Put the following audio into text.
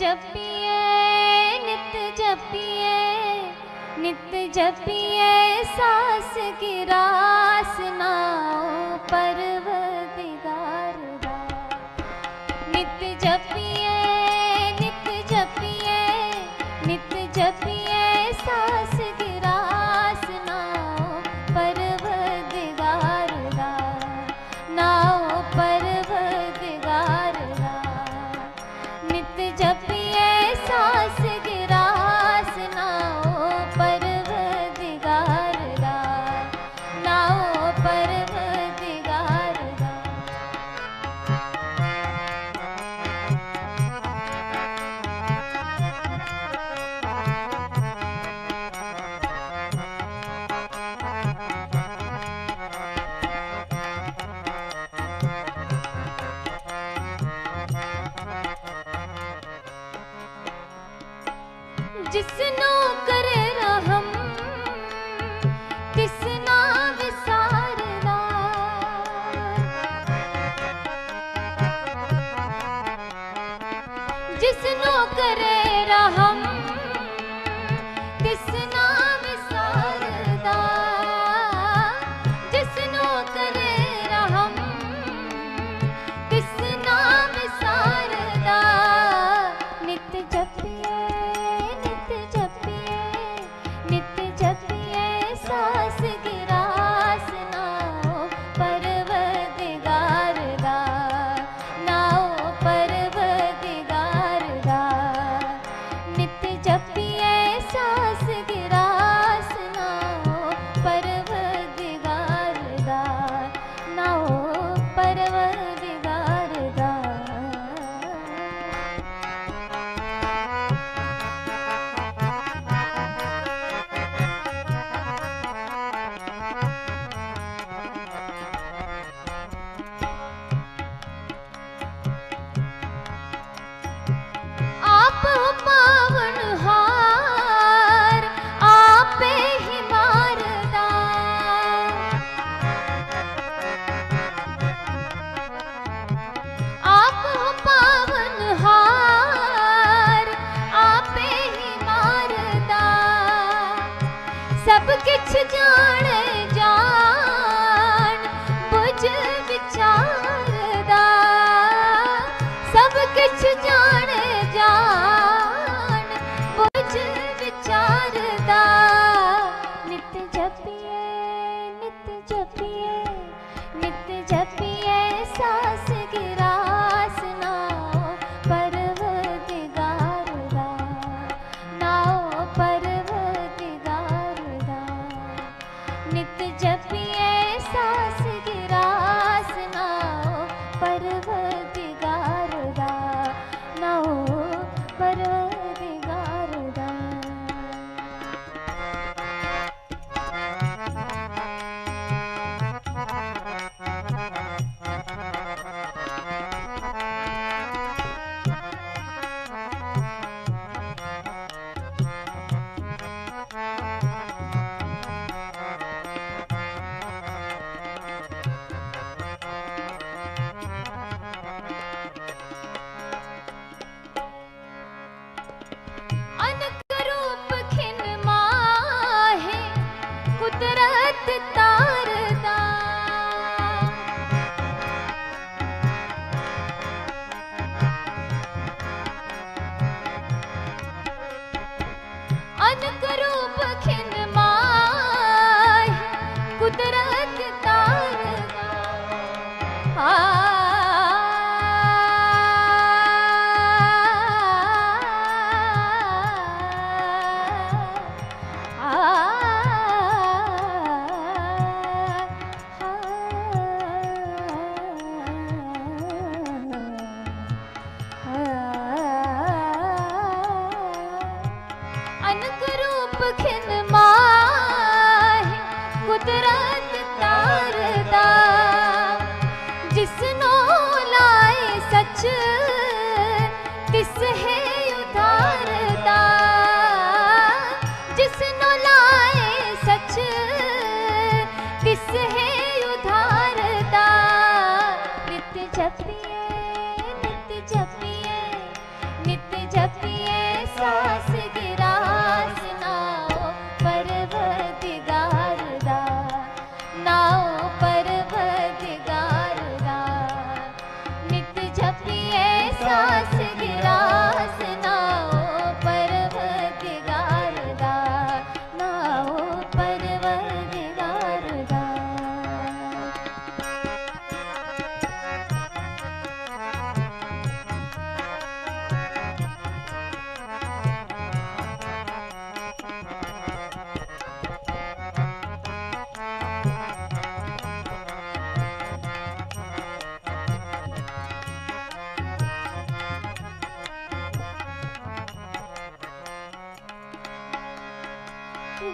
जपिए नित जपिए सास गिरास नाओ परवदिगार दा। नित जपिए सास गिरास नाओ परवदिगार दा, नाओ परवदिगार दा। नित जपिए सास गिरास नाओ परवदिगार दा, नाओ परवदिगार दा। जिसनो करे रहम तिसना विसारदा। जिसनो करे रहम तिसना विसारदा। जिसनो करे रहम तिसना विसारदा। नित जपिए सास गिरास नाओ परवदिगार दा, नाओ परवदिगार दा। नित जपिए सास गिरास नाओ परवदिगार दा, नाओ परवदिगार दा। आप पावनहार आपे ही मारदा। आप पावनहार आपे ही मारदा। सब किछ जाने जान बुझ विचारदा। सब किछ जाने जान बुझ विचारदा। नित जपिए सास गिरास नाओ परवदिगार दा, नाओ परवदिगार दा। नित जपिए सास गिरास नाओ परवदिगार दा, नाओ परवदिगार दा। अनक रूप खिन माहे कुदरत तारदा। अनक रूप खिन माहे कुदरत तारदा। अनक रूप खिन माहे कुदरत तारदा। जिसनो लाए सच तिस है उधारदा। जिसनो लाए सच तिस है उधारदा। नित जपिए नित जपिए नित जपिए